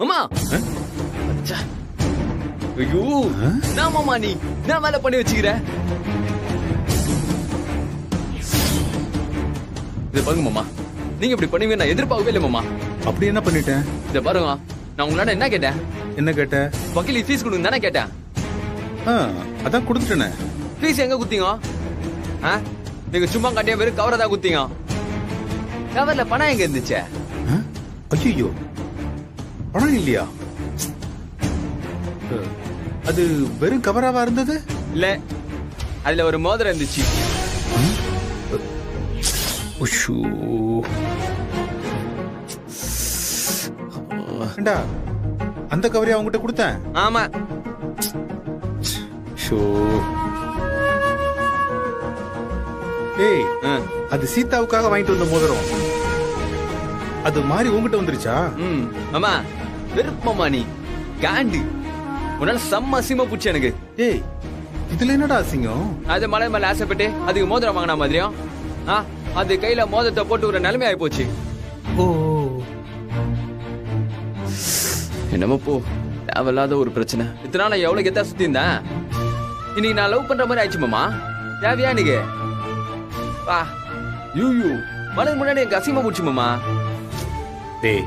மாமா ஐயோ நான் மாமா நீ நான் வேலை பண்ணி வச்சுக்கிறேன். இதை பாருங்க மாமா, நீங்க இப்படி பண்ணுவீங்க நான் எதிர்பார்க்கவே இல்லை மாமா. அப்படி என்ன பண்ணிட்டேன்? இதை பாருங்க, நான் உங்களால என்ன கேட்டேன்? என்ன கேட்ட? வக்கீல் ஃபீஸ் கொடுங்க தானே கேட்டேன். அதான் கொடுத்துட்டேனே. ஃபீஸ் எங்க குத்தீங்க? நீங்க சும்மா கட்டிய பேரு கவரை தான் குத்தீங்க. கவர்ல பணம் எங்க இருந்துச்சு? ஐயோ, பணம் இல்லையா? அது வெறும் கவராவா இருந்தது? இல்ல, அதுல ஒரு மோதிரம் இருந்துச்சு. அந்த கவரையா அவங்ககிட்ட கொடுத்தேன்? ஆமா. ஏய், அது சீதாவுக்காக வாங்கிட்டு வந்த மோதிரம். அது மாதிரி உங்ககிட்ட வந்துருச்சா? மாமா வெறுப்பமா நீ காண்டு. உன்னால செம்ம அசிங்கமா புடிச்சு எனக்கு. ஏய், இதுல என்னடா அசிங்கம்? அது மலை மேல ஆசைப்பட்டு அதுக்கு மோதிரம் வாங்கினா மாதிரியும் அது கையில மோதிரத்தை போட்டு ஒரு நிலைமை ஆயி போச்சு. ஓ, என்னமோ போ, தேவையில்லாத ஒரு பிரச்சனை. இத்தனை நாள் எவ்வளவு கெத்தா சுத்தி இருந்தேன். இன்னைக்கு நான் லவ் பண்ற மாதிரி ஆயிடுச்சு மாமா. தேவையா நீங்க? வா யூ மலைக்கு முன்னாடி எனக்கு அசிங்கமா போச்சு மாமா. டேய்,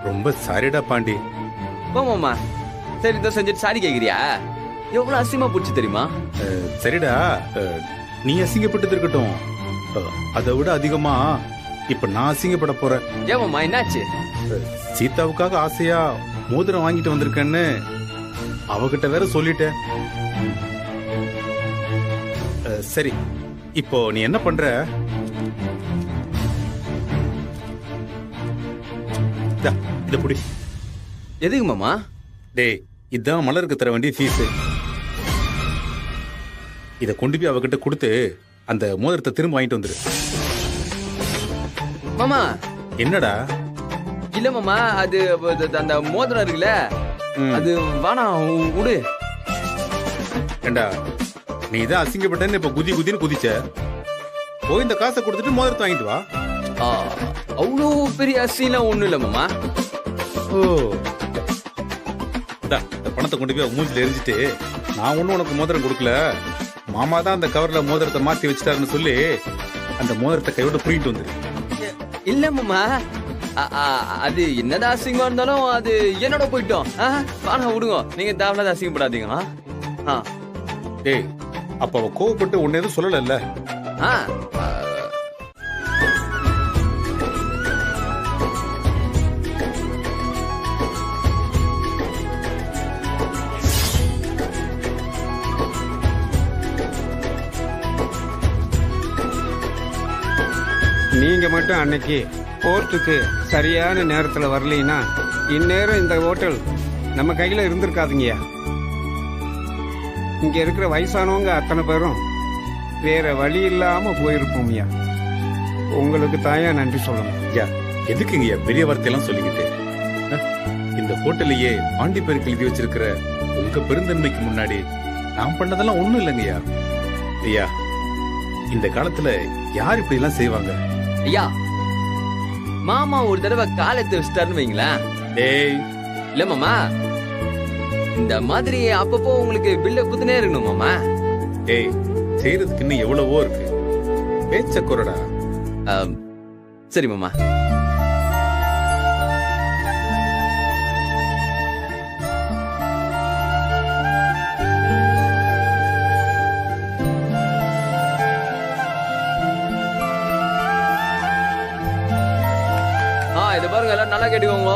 ரொம்ப சாரிடா பாண்டி. மாமா சரி, இந்த செஞ்சுட்டு சாரி கேக்குறியா? எவ்வளவு அசிங்கமா போச்சு தெரியுமா? சரிடா, நீ அசிங்கப்பட்டது இருக்கட்டும். அதை விட அதிகமா இப்ப நான் அசிங்கப்பட போறேன். ஏமாமா என்னாச்சு? சீதாவுக்காக ஆசையா மோதிரம் வாங்கிட்டு வந்திருக்கேன்னு அவகிட்ட வேற சொல்லிட்டேன். சரி, இப்போ நீ என்ன பண்ற? இத புடி. எதுக்கு மாமா? டேய், இதான் மலருக்கு தர வேண்டிய ஃபீஸ். இத கொண்டு போய் அவகிட்ட கொடுத்து அந்த மோதிரத்தை திரும்ப வாங்கிட்டு வந்துரு. மாமா என்னடா? இல்ல மாமா, அது அந்த மோதிரம் இருக்குல்ல, அது வேணாம் விடு. ஏண்டா, நீ தான் அசிங்கப்பட்டேன்னு இப்ப குதின்னு குதிச்ச. போய் இந்த காசை கொடுத்துட்டு மோதிரத்தை வாங்கிட்டு வா. அவ்வளோ பெரிய அசிலாம் ஒண்ணும் இல்ல மாமா. ஓ, இந்த பணத்தை கொண்டு போய் மூஞ்சில எரிஞ்சிட்டு, நான் ஒண்ணும் உனக்கு மோதிரம் கொடுக்கல, மாமா தான் அந்த கவர்ல மோதிரத்தை மாத்தி வச்சுட்டாருன்னு சொல்லி அந்த மோதிரத்தை கையோட புரியிட்டு வந்துரு. இல்ல மாமா, அது என்னதான் அசிங்கமா இருந்தாலும் அது என்னோட போயிட்டோம். வாங்க விடுங்க, நீங்க தேவையில்லாத அசிங்கப்படாதீங்க. டேய், அப்ப அவ கோவப்பட்டு உன்ன எதுவும் சொல்லல? நீங்க மட்டும் அன்னைக்கு கோர்ட்டுக்கு சரியான நேரத்துல வரலைன்னா இந்நேரம் இந்த ஹோட்டல் நம்ம கையில இருந்திருக்காதுங்கய்யா. இங்க இருக்கிற வயசானவங்க அத்தனை பேரும் வேற வழி இல்லாம போயிருப்போம்யா. உங்களுக்கு தாயா நன்றி சொல்லணும். ஐயா, எதுக்குங்கய்யா பெரிய வார்த்தையெல்லாம் சொல்லிக்கிட்டு? இந்த ஹோட்டலையே ஆண்டி பேருக்கு எழுதி வச்சிருக்கிற உங்க பெருந்தன்மைக்கு முன்னாடி நான் பண்ணதெல்லாம் ஒண்ணும் இல்லைங்கய்யா. ஐயா, இந்த காலத்துல யார் இப்படி எல்லாம் செய்வாங்க? ஐயா, மாமா ஒரு தடவை காலத்தை வச்சுட்டாருன்னு வைங்களேன். டேய், இல்ல மாமா, இந்த மாதிரி அப்பப்போ உங்களுக்கு பில்ல குத்துனே இருக்கணும் மாமா. டேய், செய்யறதுக்கு இன்னும் எவ்வளவோ இருக்கு, பேச்ச குறடா. சரி மாமா. இத பாருங்க, எல்லாம் நல்லா கேட்டுக்கோங்க.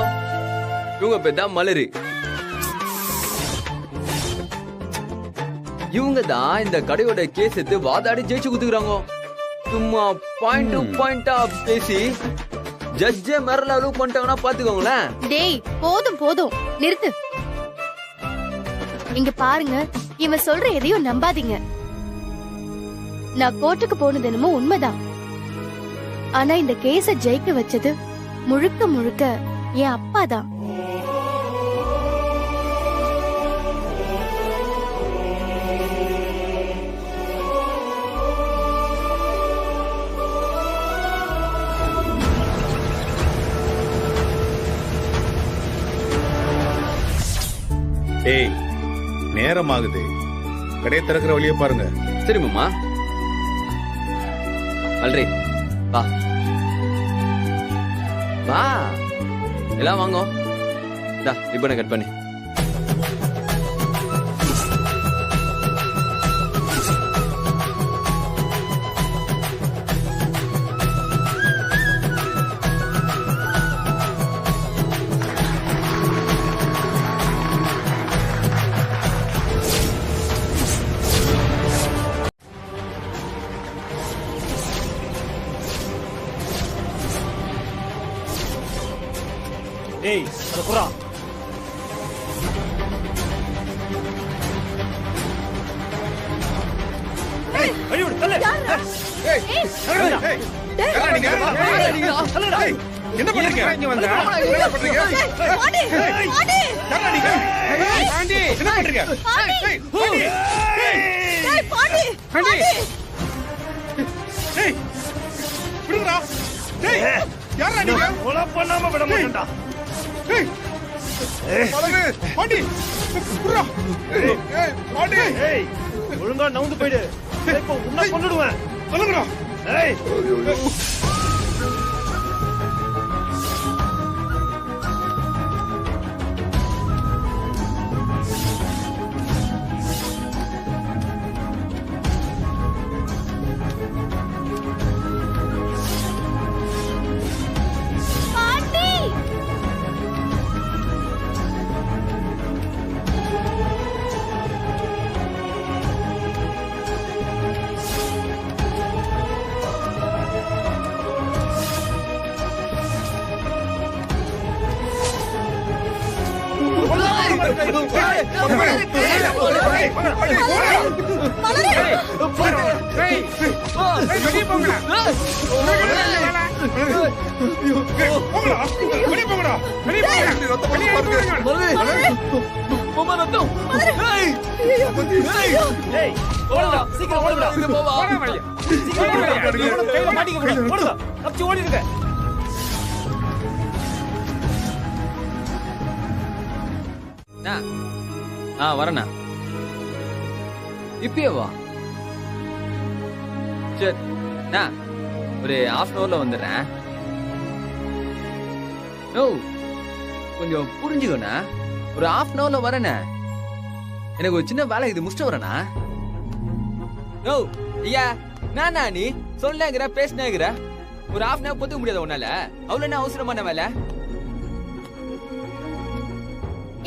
இவங்க பேர் தான் மலரு. இவங்க தான் இந்த கடையோட கேஸ் எடுத்து வாதாடி ஜெயிச்சு குடுக்குறாங்க. சும்மா பாயிண்ட் டு பாயிண்டா பேசி ஜட்ஜே மரல அளவு பண்ணிட்டாங்கன்னா பாத்துக்கோங்களேன். டேய், போதும் போதும், நிறுத்து. இங்க பாருங்க, இவன் சொல்ற எதையும் நம்பாதீங்க. நான் கோர்ட்டுக்கு போனது என்னமோ உண்மைதான். ஆனா இந்த கேஸ ஜெயிக்க வச்சது முழுக்க முழுக்க என் அப்பா தான். ஏய் நேரம் ஆகுது, கடையை திறக்கிற வழியை பாருங்க. சரி மாமா. அல்ரி வா வா, எல்லாம் வாங்க. இந்தா ரிப்பனை கட் பண்ணி. ஏய் அத குறா. ஏய் வழி விடு தள்ளு. ஏய், யாரா நீங்க? ஏய், என்ன பண்றீங்க? இங்க வந்தா? என்ன பண்றீங்க? பாண்டி பாண்டி யாரா நீங்க? பாண்டி என்ன பண்றீங்க? ஏய், பாண்டி. ஏய் பாண்டி பாண்டி ஏய், விடுங்கடா. ஏய், யாரா நீங்க? கொலை பண்ணாம விட மாட்டேன்டா. ஏய், பலகு, பாண்டி, விடுடா. ஏய், பாண்டி. ஏய் ஒழுங்கா நவுந்து போயிடு. இப்போ உன்னை கொன்னுடுவேன். பலகுடா. ஏய் பாண்டி. ஏய், வெளிய போங்கடா. போங்கடா. வெளிய போங்கடா. வெளிய போங்க. மாமா ரத்தம். ஏய் ஓடுடா, சீக்கிரம் ஓடுடா. போடா வழியா. சீக்கிரம் ஓடுடா. இவனை கையில மாட்டிக்க கூடாது. ஓடுடா. தப்பிச்சு ஓடிடுங்க. வரண்ணா. இப்பயே வா. சரி ஒரு half an hourல வந்துடுறேன். ஓ கொஞ்சம் புரிஞ்சுக்கோண்ணா, ஒரு half an hourல வரேண்ணே. எனக்கு ஒரு சின்ன வேலை இது முடிச்சுட்டு வரேண்ணா. ஓ ஐயா நானா நீ சொல்லுங்கிற பேசினேங்கிற, ஒரு half an hour பொத்துக்க முடியாத உன்னால? அவ்வளவு என்ன அவசரமான வேலை?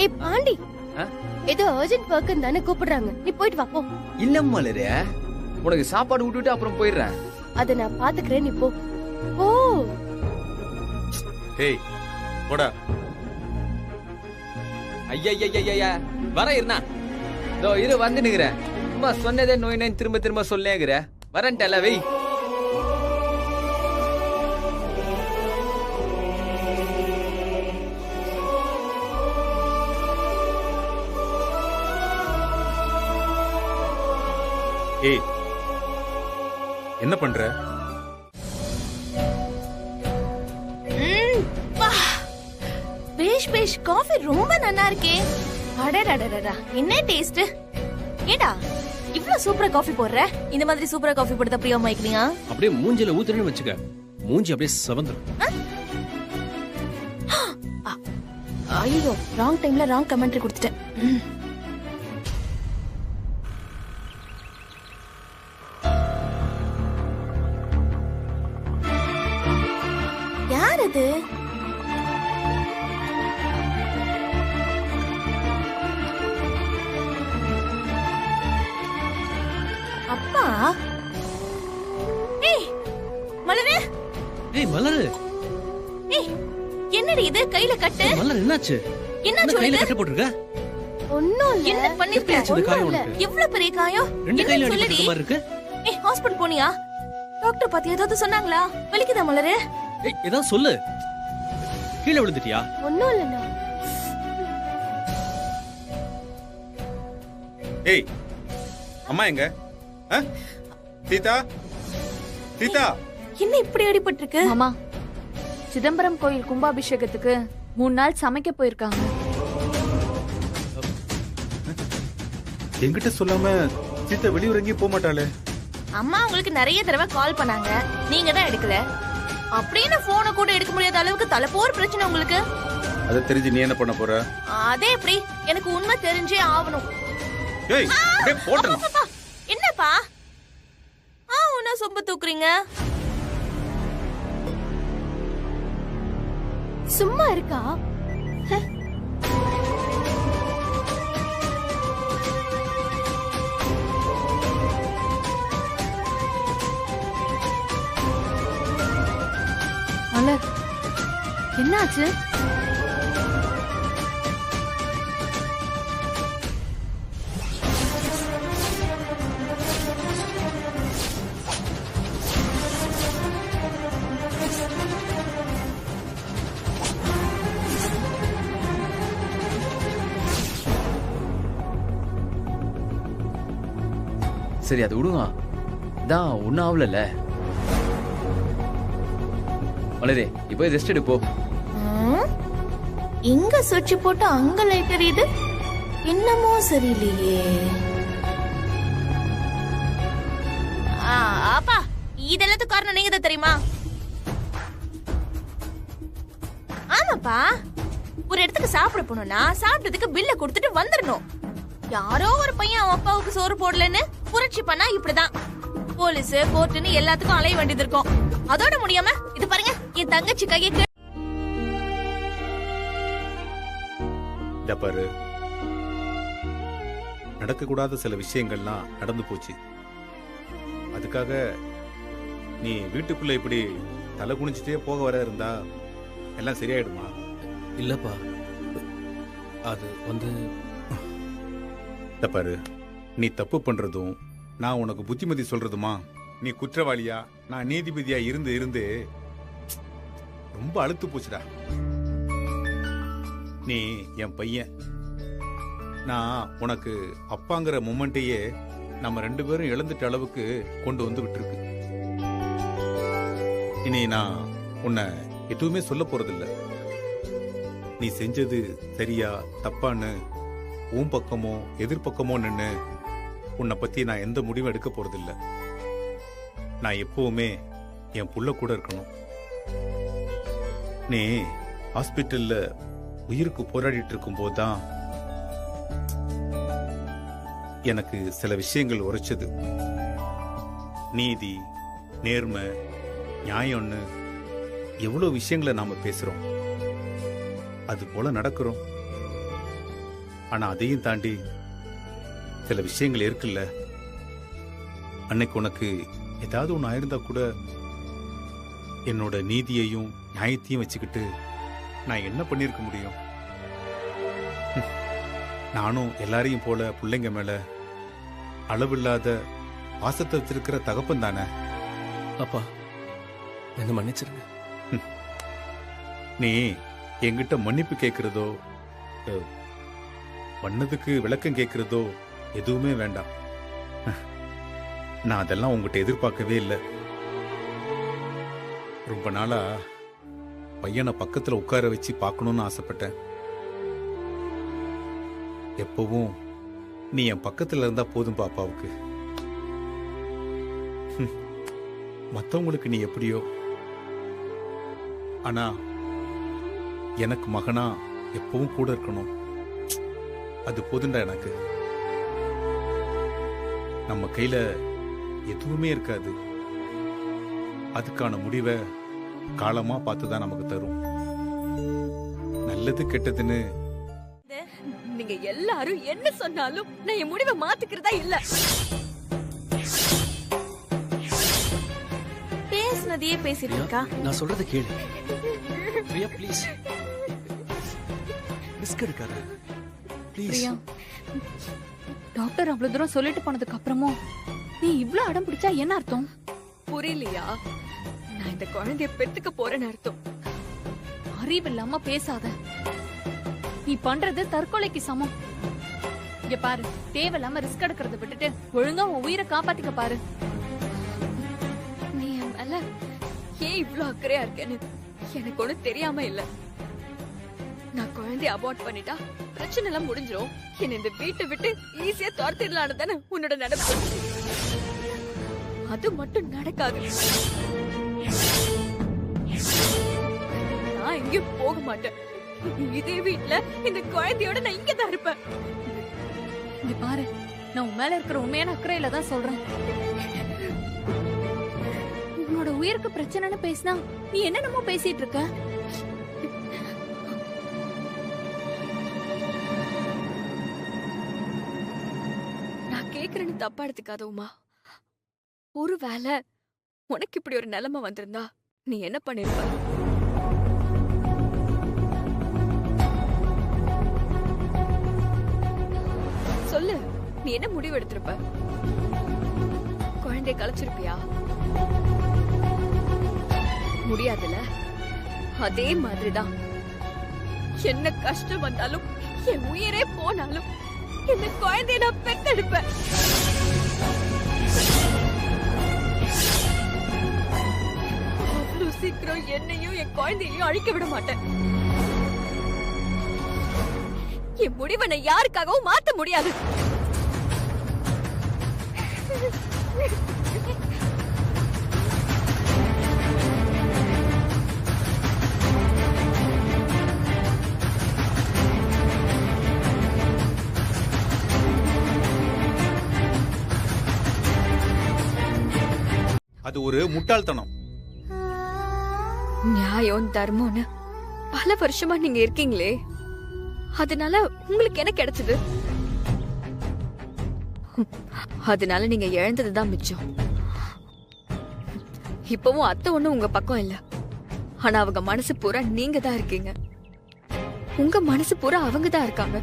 ஏய் பாண்டி, ஆ? ஏதோ அர்ஜென்ட் ஒர்க் தானே கூப்பிடுறாங்க, நீ போயிட்டு வா போ. இல்ல மலரு, உனக்கு சாப்பாடு விட்டுட்டு அப்புறம் போயிடுறேன். அத நான் பாத்துக்கிறேன், நீ போ. ஓ ஏய், போடா. ஐயா வர இருண்ணா. இதோ இரு வந்து நிக்கிறேன். சும்மா சொன்னதே நோய் நோய் திரும்ப திரும்ப சொல்லேங்கிற. வரேன்ட்டல வை. ஏய், என்ன பண்ற? பேஷ் காஃபி ரொம்ப நல்லா இருக்கே. அடடடடடா, என்ன டேஸ்ட். ஏடா இவ்ளோ சூப்பரா காஃபி போடுற? இந்த மாதிரி சூப்பரா காஃபி போடுறத பிரியா மைக்லியா? அப்படியே மூஞ்சில ஊத்துறேன்னு வச்சுக்க, மூஞ்சி அப்படியே செவந்துரும். ஐயோ, ராங் டைம்ல ராங் கமெண்ட்ரி கொடுத்துட்டேன். யார் அது? அப்பா. ஏய் மலரு. ஏய் மலரு, ஏய் என்னடி இது கையில கட்டு? மலர் என்னாச்சு? என்னாச்சு கையில உனக்கு? கட்ட போட்டுருக்க? ஒண்ணும் இல்ல. என்ன பண்ணிருக்க? எப்படி ஆச்சு இந்த காயம் உனக்கு? எவ்வளவு பெரிய காயம்? ரெண்டு கையில என்னன்னு அடிபட்ட சொல்லுடி. மாதிரி இருக்கு. ஏய் ஹாஸ்பிடல் போனியா? டாக்டர் பாத்தி ஏதாவது சொன்னாங்களா? வலிக்குதா மலரு? ஏய் ஏதாவது சொல்லு. கீழே விழுந்துட்டியா? ஒண்ணும் இல்லண்ணா. ஏய், அம்மா எங்க? சீதா, சீதா. என்ன இப்படி அடிபட்டிருக்கு? மாமா, சிதம்பரம் கோயில் கும்பாபிஷேகத்துக்கு 3 நாள் சமைக்க போயிருக்காங்க. என்கிட்ட சொல்லாம சீதா வெளியூர் எங்கேயும் போக மாட்டாளே. அம்மா உங்களுக்கு நிறைய தடவை கால் பண்ணாங்க, நீங்க தான் எடுக்கல. அப்படின்னு போனை கூட எடுக்க முடியாத அளவுக்கு தலைப்போர் பிரச்சனை உங்களுக்கு. அதை தெரிஞ்சு நீ என்ன பண்ண போற? அதே எப்படி, எனக்கு உண்மை தெரிஞ்சே ஆகணும். ஏய், அப்படியே போட்டணும். அப்பா, என்னப்பா உன்ன சொம்ப தூக்குறீங்க? சும்மா இருக்கா? மலர், என்னாச்சு? சரி அது விடுங்க, தான் ஒன்னும் ஆகல. மலரே இப்போ ரெஸ்ட் எடுப்போ. இங்க சுவிட்ச் போட்டு அங்க லைட் எரியுது, என்னமோ சரியில்லையே. அப்பா, இதெல்லாத்துக்கு காரணம் நீங்க தான் தெரியுமா? ஆமாப்பா, ஒரு இடத்துக்கு சாப்பிட போனோம்னா சாப்பிட்டதுக்கு பில்ல கொடுத்துட்டு வந்துடணும். யாரோ ஒரு பையன் அவன் அப்பாவுக்கு சோறு போடலன்னு புரட்சி பண்ணா இப்படிதான் போலீஸ் கோர்ட்டுன்னு எல்லாத்துக்கும் அலைய வேண்டியது இருக்கும். அதோட முடியாம இது பாருங்க, என் தங்கச்சி கையை பாரு, நடக்க கூடாத சில விஷயங்கள்லாம் நடந்து போச்சு. அதுக்காக நீ வீட்டுக்குள்ள இப்படி தலை குனிஞ்சிட்டே போக வர இருந்தா எல்லாம் சரியாயிடுமா? இல்லப்பா, அது வந்து பாரு, நீ தப்பு பண்றதும் நான் உனக்கு புத்திமதி சொல்றதுமா, நீ குற்றவாளியா நான் நீதிபதியா இருந்து இருந்து ரொம்ப அழுத்து போச்சுடா. நீ என் பையன், நான் உனக்கு அப்பாங்கிற மொமெண்ட்டையே நம்ம 2 பேரும் இழந்துட்ட அளவுக்கு கொண்டு வந்து விட்டுருக்கு. இனி நான் உன்னை எதுவுமே சொல்ல போறதில்ல. நீ செஞ்சது சரியா தப்பான்னு உன் பக்கமோ எதிர்பக்கமோ நின்னு உன்னை பத்தி நான் எந்த முடிவும் எடுக்க போறதில்ல. நான் எப்பவுமே என் புள்ள கூட இருக்கணும். நீ ஹாஸ்பிட்டல்ல உயிருக்கு போராடிட்டு இருக்கும் போதுதான் எனக்கு சில விஷயங்கள் உரைச்சது. நீதி, நேர்மை, நியாயம்னு எவ்வளவு விஷயங்களை நாம பேசுறோம், அது போல நடக்கிறோம். ஆனா அதையும் தாண்டி சில விஷயங்கள் இருக்குல்ல. அன்னைக்கு உனக்கு ஏதாவது ஒன்று ஆயிருந்தா கூட என்னோட நீதியையும் நியாயத்தையும் வச்சுக்கிட்டு நான் என்ன பண்ணிருக்க முடியும்? நானும் எல்லாரையும் போல பிள்ளைங்க மேல அளவில்லாத பாசத்தை வச்சிருக்கிற தகப்பன் தானே. அப்பா, என்ன மன்னிச்சிருங்க. நீ என்கிட்ட மன்னிப்பு கேட்கிறதோ பண்ணதுக்கு விளக்கம் கேட்கிறதோ எதுவுமே வேண்டாம். நான் அதெல்லாம் உங்ககிட்ட எதிர்பார்க்கவே இல்லை. ரொம்ப நாளா பையனை பக்கத்துல உட்கார வச்சு பார்க்கணும்னு ஆசைப்பட்டேன். எப்பவும் நீ என் பக்கத்துல இருந்தா போதும் பாப்பாவுக்கு. மத்தவங்களுக்கு நீ எப்படியோ, ஆனா எனக்கு மகனா எப்பவும் கூட இருக்கணும். அது போதுண்டா எனக்கு. நம்ம கையில எதுவுமே இருக்காது. அதுக்கான முடிவை காலமா பார்த்துதான் நமக்கு தரும். நல்லது கெட்டதுன்னு நீங்க எல்லாரும் என்ன சொன்னாலும் நான் என் முடிவை மாத்திக்கிறதா இல்ல. பேசுனதையே பேசிட்டு இருக்கா. நான் சொல்றத கேளு பிரியா, ப்ளீஸ். ரிஸ்க் எடுக்காத ப்ளீஸ். பிரியா, டாக்டர் அவ்வளவு தூரம் சொல்லிட்டு போனதுக்கு அப்புறமும் நீ இவ்ளோ அடம் பிடிச்சா என்ன அர்த்தம்? புரியலையா? நான் இந்த குழந்தைய பெத்துக்க போறேன்னு அர்த்தம். அறிவில்லாம பேசாத. நீ பண்றது தற்கொலைக்கு சமம். இங்க பாரு, தேவையில்லாம ரிஸ்க் எடுக்கிறத விட்டுட்டு ஒழுங்கா உன் உயிரை காப்பாத்திக்க பாரு. நீ என் மேல ஏன் இவ்ளோ அக்கறையா இருக்கேன்னு எனக்கு ஒண்ணு தெரியாம இல்ல. நான் குழந்தைய அபார்ட் பண்ணிட்டா பிரச்சனை எல்லாம் முடிஞ்சிரும். என்ன இந்த வீட்டை விட்டு ஈஸியா துரத்திடலான்னு தானே உன்னோட நடப்பு. அது மட்டும் நடக்காது. நான் எங்கேயும் போக மாட்டேன். இதே வீட்ல இந்த குழந்தையோட நான் இங்கதான் இருப்பேன். இங்க பாரு, நான் உன் மேல இருக்கிற உண்மையான அக்கறையில தான் சொல்றேன். உன்னோட உயிருக்கு பிரச்சனைன்னு பேசினா நீ என்னென்னமோ பேசிட்டு இருக்க. நான் கேக்குறேன்னு தப்பா எடுத்துக்காத உமா. ஒருவேளை உனக்கு இப்படி ஒரு நிலைமை வந்திருந்தா நீ என்ன பண்ணிருப்ப? சொல்லு, நீ என்ன முடிவு எடுத்திருப்ப? குழந்தைய கலைச்சிருப்பியா? முடியாதுல. அதே மாதிரிதான் என்ன கஷ்டம் வந்தாலும் என் உயிரே போனாலும் இந்த குழந்தைய நான் பெத்தெடுப்பேன். அவ்வளவு சீக்கிரம் என்னையும் என் குழந்தையையும் அழிக்க விட மாட்டேன். என் முடிவை நான் யாருக்காகவும் மாத்த முடியாது. அது ஒரு முட்டாள்தனம். நியாயம் தர்மம்னு பல வருஷமா நீங்க இருக்கீங்களே, அதனால உங்களுக்கு என்ன கிடைச்சது? அதனால நீங்க இழந்ததுதான் மிச்சம். இப்பவும் அத்தை ஒண்ணு உங்க பக்கம் இல்ல, ஆனா அவங்க மனசு பூரா நீங்க தான் இருக்கீங்க. உங்க மனசு பூரா அவங்க தான் இருக்காங்க.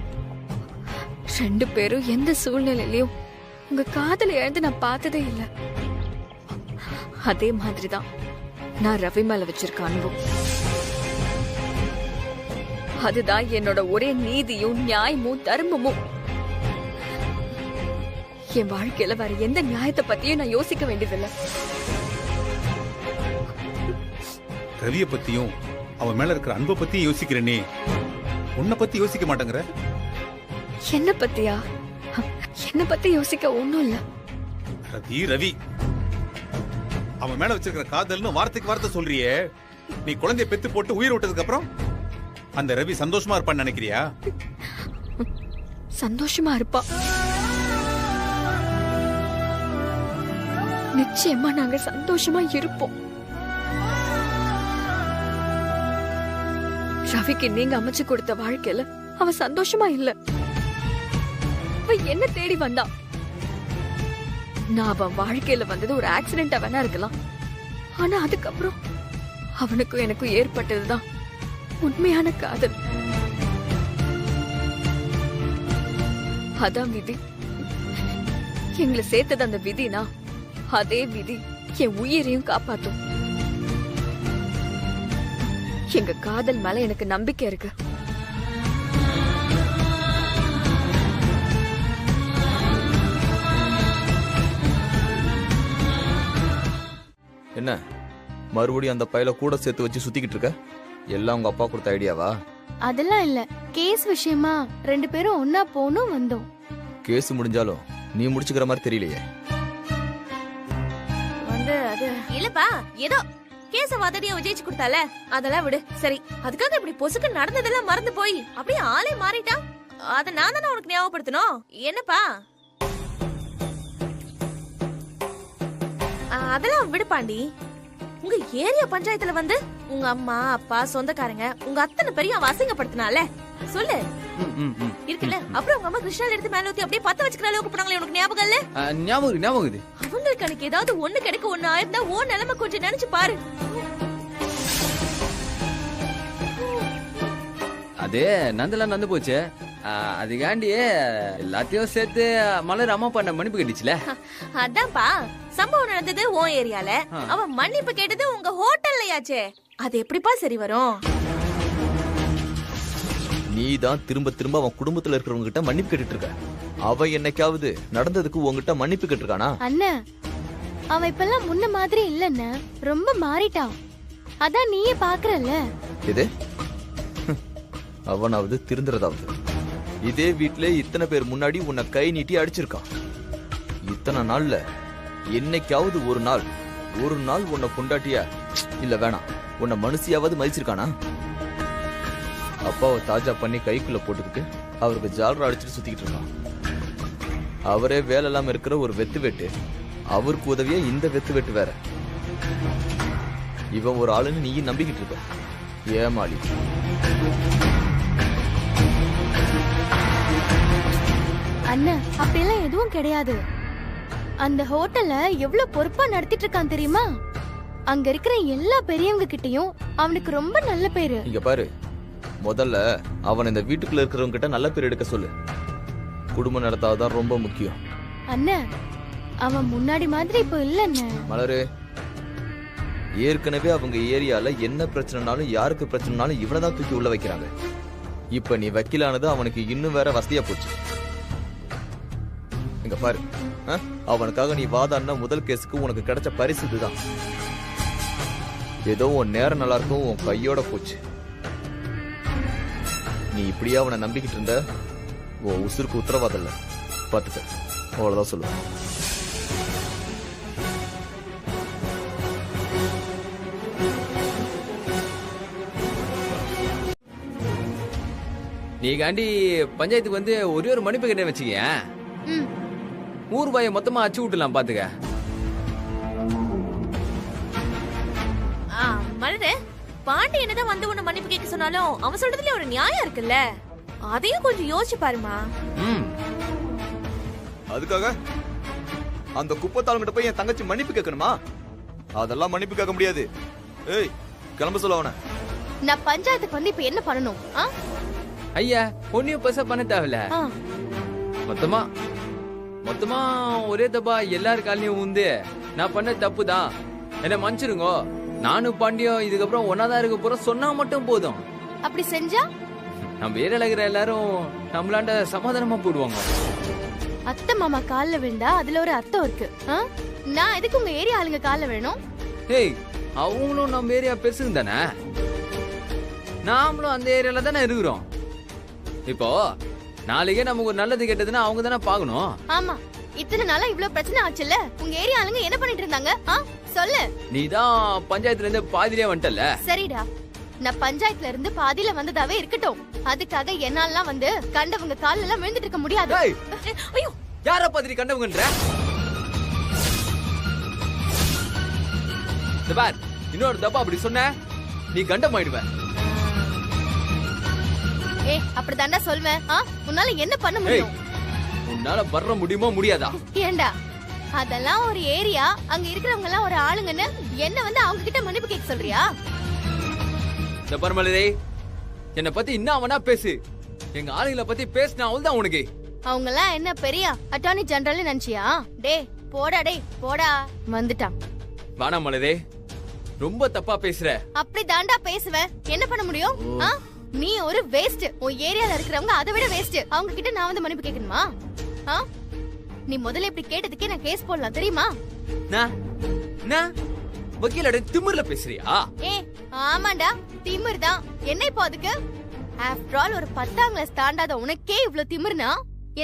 ரெண்டு பேரும் எந்த சூழ்நிலையிலயும் உங்க காதல இழந்து நான் பார்த்ததே இல்ல. அதே மாதிரிதான் நான் ரவி மேல வச்சிருக்க அன்பும். அதுதான் என்னோட ஒரே நீதியும் நியாயமும் தர்மமும். என் வாழ்க்கையில வேற எந்த நியாயத்தை பத்தியும் நான் யோசிக்க வேண்டியதில்லை. ரவிய பத்தியும் அவன் மேல இருக்கிற அன்பை பத்தியும் யோசிக்கிறேனே, உன்னை பத்தி யோசிக்க மாட்டேங்கிற. என்ன பத்தியா? என்ன பத்தி யோசிக்க ஒண்ணும் இல்ல. ரவி ரவி அவன் மேல வச்சிருக்கிற காதல்னு வார்த்தைக்கு வார்த்தை சொல்றியே, நீ குழந்தைய பெத்து போட்டு உயிர் விட்டதுக்கு அப்புறம் அந்த ரவி சந்தோஷமா இருப்பான்னு நினைக்கிறியா? சந்தோஷமா இருப்பா. நிச்சயமா நாங்க சந்தோஷமா இருப்போம். ரவிக்கு நீங்க அமைச்சு கொடுத்த வாழ்க்கையில அவன் சந்தோஷமா இல்ல. அவன் என்ன தேடி வந்தான். நான் அவன் வாழ்க்கையில வந்தது ஒரு ஆக்சிடென்டா வேணா இருக்கலாம், ஆனா அதுக்கப்புறம் அவனுக்கும் எனக்கும் ஏற்பட்டதுதான் உண்மையான காதல். அதான் விதி. எங்களை சேர்த்தது அந்த விதினா அதே விதி என் உயிரையும் காப்பாத்தும். எங்க காதல் மேல எனக்கு நம்பிக்கை இருக்கு. என்ன மறுபடியும் அந்த பையில கூட சேர்த்து வச்சு சுத்திக்கிட்டு இருக்க? எல்லாம் உங்க அப்பா கொடுத்த ஐடியாவா? அதெல்லாம் இல்ல, கேஸ் விஷயமா ரெண்டு பேரும் ஒன்னா போனும் வந்தோம். கேஸ் முடிஞ்சாலும் நீ முடிச்சுக்கிற மாதிரி தெரியலையே. அது இல்லப்பா, ஏதோ கேச வாதடியா விஜயிச்சு கொடுத்தால, அதெல்லாம் விடு. சரி, அதுக்காக இப்படி பொசுக்கு நடந்ததெல்லாம் மறந்து போய் அப்படியே ஆளே மாறிட்டான். அத நான் தானே உனக்கு ஞாபகப்படுத்தணும். என்னப்பா? அதெல்லாம் விடுப்பாண்டி. உங்க ஏரியா பஞ்சாயத்துல வந்து உங்க அம்மா அப்பா சொந்தக்காரங்க உங்க அத்தனை பேரையும் அவ அசிங்கப்படுத்தினால சொல்லு. இருக்குல்ல, அப்புறம் உங்க அம்மா கிருஷ்ணால எடுத்து மேல ஊத்தி அப்படியே பத்த வச்சுக்கிற அளவுக்கு போனாங்களே, உனக்கு ஞாபகம் இல்ல? ஞாபகம். அவங்களுக்கு அன்னைக்கு ஏதாவது ஒண்ணு கிடைக்க ஒண்ணு ஆயிருந்தா ஓ நிலைமை கொஞ்சம் நினைச்சு பாரு. அதே நந்தெல்லாம் நந்து போச்சு. அதுக்காண்டி எல்லாத்தையும் சேர்த்து மலர் அம்மா பண்ண மன்னிப்பு கட்டிச்சுல. அதான்ப்பா, சம்பவம் நடந்தது உன் ஏரியால, அவன் மன்னிப்பு கேட்டது உங்க ஹோட்டல்லயாச்சே. அது எப்படிப்பா சரி வரும்? நீ தான் திரும்ப திரும்ப அவன் குடும்பத்துல இருக்கிறவங்க கிட்ட மன்னிப்பு கேட்டுட்டு இருக்க. அவ என்னைக்காவது நடந்ததுக்கு உங்ககிட்ட மன்னிப்பு கேட்டிருக்கானா? அண்ணன், அவன் இப்பெல்லாம் முன்ன மாதிரி இல்லன்னு ரொம்ப மாறிட்டான். அதான் நீயே பாக்குறல்ல. எது? அவனாவது திருந்துறதாவது. இதே வீட்ல இத்தனை பேர் முன்னாடி உன்னை கை நீட்டி அடிச்சிருக்கான். இத்தனை நாள்ல என்னைக்காவது ஒரு நாள் உன்னை கொண்டாட்டியா இல்ல வேணாம் உன்னை மனுஷியாவது மதிச்சிருக்கானா? அப்பாவை தாஜா பண்ணி கைக்குள்ள போட்டுக்கிட்டு அவருக்கு ஜாலரா அடிச்சுட்டு சுத்திக்கிட்டு இருக்கான். அவரே வேலை இல்லாம இருக்கிற ஒரு வெத்து வெட்டு, அவருக்கு உதவியா இந்த வெத்து வெட்டு வேற. இவன் ஒரு ஆளுன்னு நீயும் நம்பிக்கிட்டு இருக்க. ஏமாளி. அண்ணன் அப்படியெல்லாம் எதுவும் கிடையாது. அந்த ஹோட்டல்ல எவ்வளவு பொறுப்பா நடத்திட்டு இருக்கான் தெரியுமா? அங்க இருக்கிற எல்லா பெரியவங்க கிட்டயும் அவனுக்கு ரொம்ப நல்ல பேரு. இங்க பாரு, முதல்ல அவன் இந்த வீட்டுக்குள்ள இருக்கிறவங்க கிட்ட நல்ல பேர் எடுக்க சொல்லு. குடும்பம் நடத்தாதான் ரொம்ப முக்கியம். அண்ணன் அவன் முன்னாடி மாதிரி இப்ப இல்ல அண்ணன். மலரு, ஏற்கனவே அவங்க ஏரியால என்ன பிரச்சனைனாலும் யாருக்கு பிரச்சனைனாலும் இவனதான் தூக்கி உள்ள வைக்கிறாங்க. இப்ப நீ வக்கீலானது அவனுக்கு இன்னும் வேற வசதியா போச்சு. இங்க பாரு, அவனுக்காக நீ வாதாடின முதல் கேஸுக்கு உனக்கு கிடைச்ச பரிசு இதுதான். ஏதோ உன் நேரம் நல்லா இருக்கும், உன் கையோட போச்சு. நீ இப்படியா அவனை நம்பிக்கிட்டு இருந்த, உன் உசுருக்கு உத்தரவாதம் இல்ல. பாத்துக்க, அவ்வளவுதான் சொல்லுவேன். நீ காண்டி பஞ்சாயத்துக்கு வந்து ஒரே ஒரு மன்னிப்பு கிட்ட வச்சுக்க. ம், ₹100 மொத்தமா அச்சு விட்டுலாம் பாத்துக்க. மலரு, பாண்டி என்னதான் வந்து உன்னை மன்னிப்பு கேட்க சொன்னாலும் அவன் சொல்றதுல ஒரு நியாயம் இருக்குல்ல, அதையும் கொஞ்சம் யோசிச்சு பாருமா. அதுக்காக அந்த குப்பத்தாளுங்கிட்ட போய் என் தங்கச்சி மன்னிப்பு கேட்கணுமா? அதெல்லாம் மன்னிப்பு கேட்க முடியாது. ஏய், கிளம்ப சொல்ல அவன. நான் பஞ்சாயத்துக்கு வந்து இப்ப என்ன பண்ணணும்? ஐயா, ஒன்னும் பெருசா பண்ண தேவையில்ல. மொத்தமா ஒரே தப்பா எல்லாரு காலையும் உந்து நான் பண்ண தப்பு தான், என்ன மன்னிச்சிருங்க. நானும் பாண்டியும் இதுக்கப்புறம் ஒன்னாதான் இருக்க போற சொன்னா மட்டும் போதும். அப்படி செஞ்சா நம்ம ஏரியால இருக்கிற எல்லாரும் நம்மளாண்ட சமாதானமா போடுவாங்க. அத்தை மாமா கால்ல விழுந்தா அதுல ஒரு அர்த்தம் இருக்கு. நான் எதுக்கு உங்க ஏரியா ஆளுங்க கால்ல விழணும்? ஏய், அவங்களும் நம்ம ஏரியா பெருசுங்க தானே, நாமளும் அந்த ஏரியால தானே இருக்கிறோம். இப்போ நாளைக்கே நமக்கு ஒரு நல்லது கெட்டதுன்னா அவங்க தானே பாக்கணும். ஆமா, இத்தனை நாளா இவ்ளோ பிரச்சனை ஆச்சுல்ல, உங்க ஏரியா ஆளுங்க என்ன பண்ணிட்டு இருந்தாங்க? சொல்லு. நீதான் பஞ்சாயத்துல இருந்து பாதியிலே வந்துட்டல. சரிடா, நான் பஞ்சாயத்துல இருந்து பாதியில வந்ததாவே இருக்கட்டும், அதுக்காக என்னாலாம் வந்து கண்டவங்க கால்ல எல்லாம் விழுந்துட்டு இருக்க முடியாது. ஐயோ, யார பாதிரி கண்டவங்கன்ற? பார், இன்னொரு தப்பா அப்படி சொன்ன நீ கண்டம் ஆயிடுவ. அப்படிதாண்டா சொல்வேன். உன்னால என்ன பண்ண முடியும்? உன்னால வர்ற முடியுமோ முடியாதா? ஏண்டா, அதெல்லாம் ஒரு ஏரியா, அங்க இருக்கிறவங்க எல்லாம் ஒரு ஆளுங்கன்னு என்ன வந்து அவங்க கிட்ட மன்னிப்பு கேட்க சொல்றியா? இந்த பரமலரே, என்ன பத்தி இன்னும் அவனா பேசு. எங்க ஆளுங்களை பத்தி பேசினா அவள்தான் உனக்கு. அவங்க எல்லாம் என்ன பெரிய அட்டார்னி ஜெனரல் நினைச்சியா? போடா போடா, வந்துட்டான். வாடா மலரே, ரொம்ப தப்பா பேசுற. அப்படி தாண்டா பேசுவேன், என்ன பண்ண முடியும்? நீ ஒரு வேஸ்ட், உன் ஏரியால இருக்கிறவங்க அதை விட வேஸ்ட். அவங்க கிட்ட நான் வந்து மன்னிப்பு கேட்கணுமா? நீ முதல்ல இப்படி கேட்டதுக்கே நான் கேஸ் போடலாம் தெரியுமா? வக்கீலோட திமிர்ல பேசுறியா? ஆமாண்டா, திமிர் தான். என்ன இப்போ அதுக்கு? ஆஃப்டர் ஆல் ஒரு 10ஆம் கிளாஸ் தாண்டாத உனக்கே இவ்ளோ திமிர்னா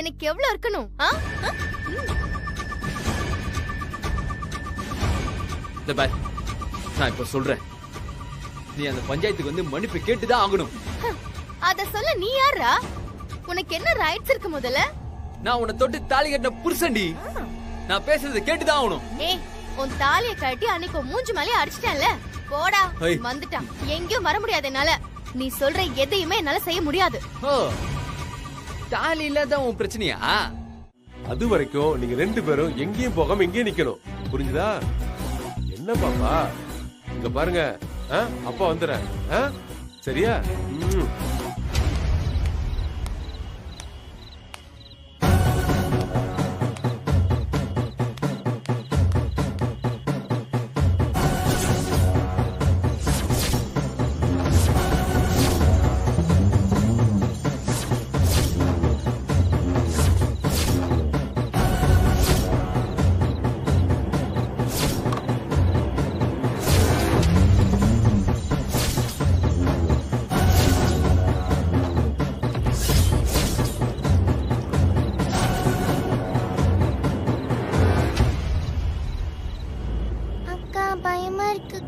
எனக்கு எவ்வளவு இருக்கணும்? நான் இப்ப சொல்றேன், நீ அந்த பஞ்சாயத்துக்கு வந்து மன்னிப்பு கேட்டுதான் ஆகணும். அத சொல்ல நீ யாரா? உனக்கு என்ன ரைட்ஸ் இருக்கு? முதல்ல நான் உன்னை தொட்டு தாலி கட்டின புருஷன்டி, நான் பேசுறதை கேட்டுதான் ஆகணும். உன் தாலியை கட்டி அன்னைக்கு மூஞ்சி மேலே அடிச்சிட்டேன்ல, போடா. வந்துட்டான், எங்கேயும் வர முடியாது என்னால. நீ சொல்ற எதையுமே என்னால செய்ய முடியாது. தாலி இல்லாத உன் பிரச்சனையா? அது வரைக்கும் நீங்க 2 பேரும் எங்கேயும் போகாம எங்கேயும் நிக்கணும், புரிஞ்சுதா? என்ன பாப்பா, இங்க பாருங்க, அப்பா வந்துடுறேன், சரியா?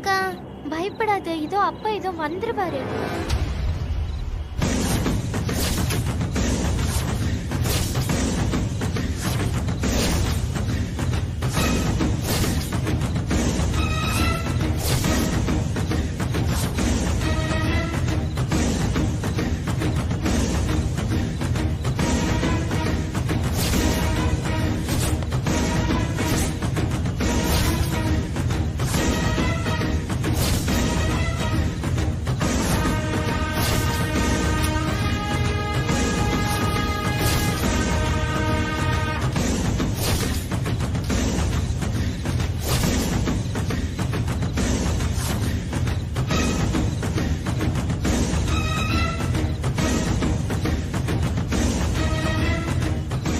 அக்கா பயப்படாத, இதோ அப்பா இதோ வந்துருவாரு.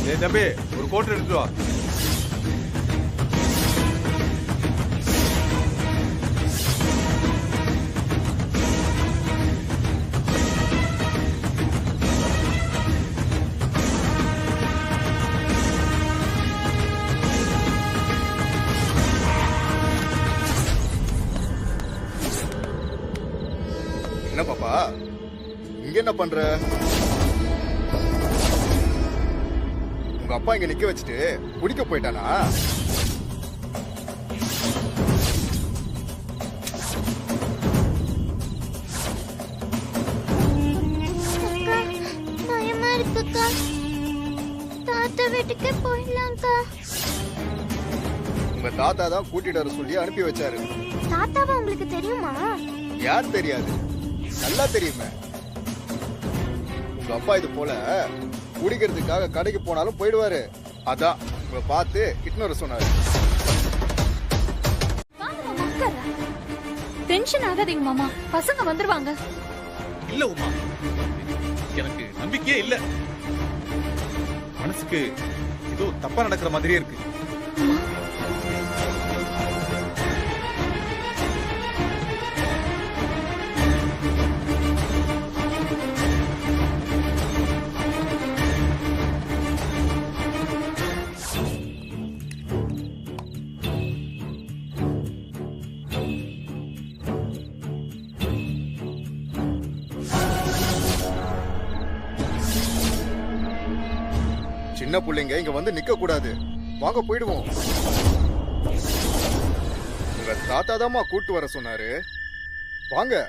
ஏய் தம்பி, ஒரு கோட்டை எடுத்து வா. என்ன பாப்பா இங்க என்ன பண்ற? உங்க அப்பா இங்க நிக்க வச்சுட்டு குடிக்க போயிட்டானா? பயமா இருக்குக்கா, தாத்தா வீட்டுக்கு போயிடலாம்க்கா. உங்க தாத்தா தான் கூட்டிட்டு வர சொல்லி அனுப்பி வச்சாரு. தாத்தாவா உங்களுக்கு தெரியுமா? யார் தெரியாது, நல்லா தெரியுமே. உங்க அப்பா இது போல குடிக்கிறதுக்காக கடைக்கு போனாலும் போயிடுவாரு. அதான் உங்களை பார்த்து இட்னு வர சொன்னாரு. டென்ஷன் ஆகாதீங்க மாமா, பசங்க வந்துருவாங்க. இல்ல உமா, எனக்கு நம்பிக்கையே இல்ல. மனசுக்கு ஏதோ தப்பா நடக்கிற மாதிரியே இருக்கு. சின்ன பிள்ளைங்க இங்க வந்து நிக்க கூடாது, வாங்க போயிடுவோம். உங்க தாத்தா தாம்மா கூட்டு வர சொன்னாரு, வாங்க.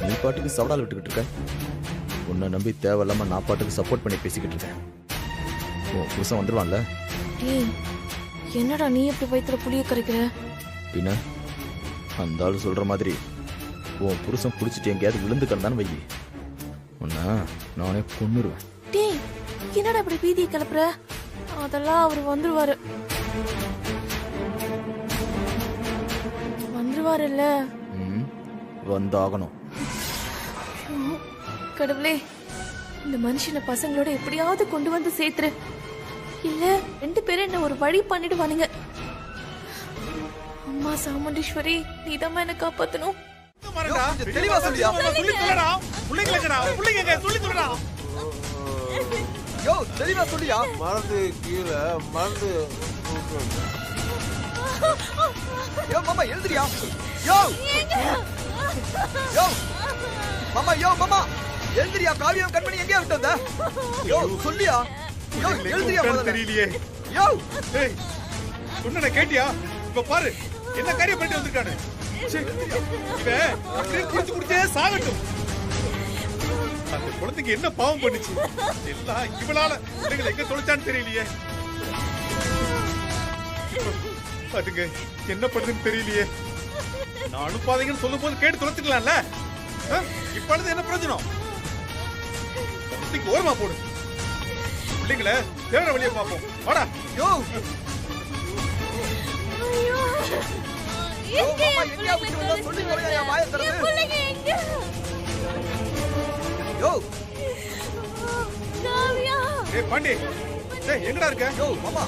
நீ பாட்டுக்கு சவடால் விட்டுக்கிட்டு இருக்க. உன்னை நம்பி தேவையில்லாம நான் பாட்டுக்கு சப்போர்ட் பண்ணி பேசிக்கிட்டு இருக்கேன். ஓ புருஷன் வந்துருவான்ல. என்னடா நீ எப்படி வயித்துல புளிய கரைக்கிற? பின்ன அந்த ஆள் சொல்ற மாதிரி உன் புருஷன் புடிச்சிட்டு எங்கேயாவது விழுந்து கிடந்தான்னு வை, உன்னை நானே கொன்னுருவேன். டேய் என்னடா இப்படி பீதியை கிளப்புற? அதெல்லாம் அவர் வந்துருவாரு. வந்துருவாருல்ல? வந்தாகணும். கடவுளே, இந்த மனுஷனை பசங்களோட எப்படியாவது கொண்டு வந்து சேர்த்துரு. இல்ல 2 பேரும் என்ன ஒரு வழி பண்ணிடுவானுங்க. அம்மா சாமுண்டீஸ்வரி, நீதான் என்ன காப்பாத்தணும். தெளிவா சொல்லியா? தெளிவா சொல்லியா? மறந்து கீழே மறந்து யோ மாமா எழுந்திரியா யோ யோ மாமா யோ மாமா எழுந்திரியா காவியம் கண்மணி எங்கேயா விட்டு வந்த யோ சொல்லியா யோ எழுந்திரியா முதல்ல தெரியலையே. யோ ஏய், சொன்னதை கேட்டியா? இப்ப பாரு என்ன காரியம் பண்ணிட்டு வந்திருக்கானு. ச்சே, இவன் அப்படியே குடிச்சு குடிச்சே சாகட்டும். அந்த குழந்தைக்கு என்ன பாவம் பண்ணுச்சு? எல்லாம் இவளால பிள்ளைங்களை எங்க தொலைச்சான்னு தெரியலையே. அதுங்க என்ன பண்ணுதுன்னு தெரியலையே. நான் அனுப்பாதீங்கன்னு சொல்லும் போது கேட்டு தொலைச்சிக்கலாம்ல. இப்ப அழுது என்ன பிரயோஜனம்? குழந்தைக்கு ஓரமா போடு. பிள்ளைங்களை தேவர வழியை பார்ப்போம். வாடா. யோ ஐயோ யோ மாமா எங்கேயா விட்டு வந்தா சொல்லி போறியா வாயை திறந்து பிள்ளைங்க எங்க யோ காவியா ஏய் பாண்டி, ஏய் எங்கடா இருக்க? யோ மாமா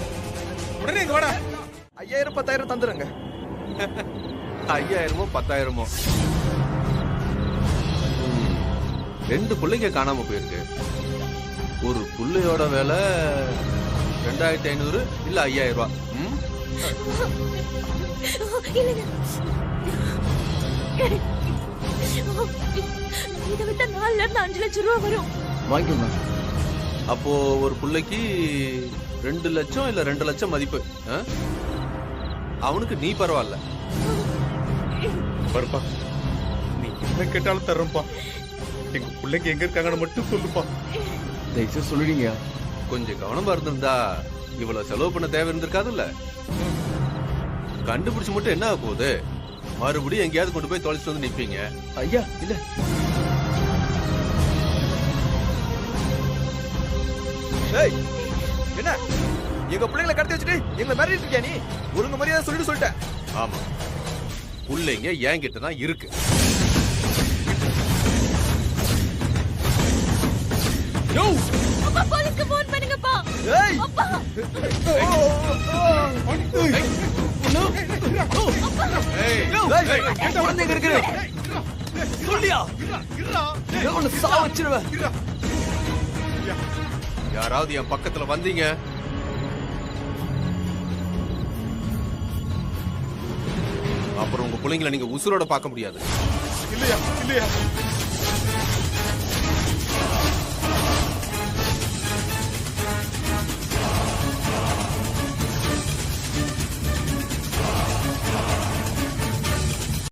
உடனே இங்க வாடா. 5000 10,000 தந்துருங்க. 5000மோ 10,000மோ 2 பிள்ளைங்க காணாம போயிருக்கு. ஒரு புள்ளையோட விலை 2500 இல்ல 5000 ரூபாய். இல்லைங்க இதை விட்டா 4 இருந்து 5 லட்சம் ரூபாய் வரும். வாங்கிக்கோங்க. அப்போ ஒரு புள்ளைக்கு 2 லட்சம் இல்ல 2 லட்சம் மதிப்பு. அவனுக்கு நீ பரவாயில்ல. பாருப்பா, நீ என்ன கேட்டாலும் தர்றோம்ப்பா. எங்க பிள்ளைங்க எங்க இருக்காங்கன்னு மட்டும் சொல்லுப்பா. தயவுசெய்து சொல்லிடுங்க. கொஞ்சம் கவனமா இருந்திருந்தா இவ்வளவு செலவு பண்ண தேவை இருந்திருக்காதுல்ல. கண்டுபிடிச்சு மட்டும் என்ன ஆக போகுது? மறுபடியும் எங்கேயாவது கொண்டு போய் தொலைச்சிட்டு வந்து நிப்பீங்க. ஐயா இல்ல, ஏய் என்ன எங்க பிள்ளைங்களை கடத்தி வச்சுட்டு எங்களை மிரட்டிட்டு இருக்கியா நீ? ஒழுங்கு மரியாதை சொல்லிட்டேன். ஆமா, பிள்ளைங்க என்கிட்ட தான் இருக்கு. அப்பா போலீஸ்க்கு ஃபோன் பண்ணுங்கப்பா. ஏய் அப்பா குழந்தைங்க இருக்கு சொல்லியா இருடா. சாவச்சிருவேன். யாராவது என் பக்கத்துல வந்தீங்க, அப்புறம் உங்க பிள்ளைங்களை நீங்க உசுரோட பார்க்க முடியாது. இல்லையா இல்லையா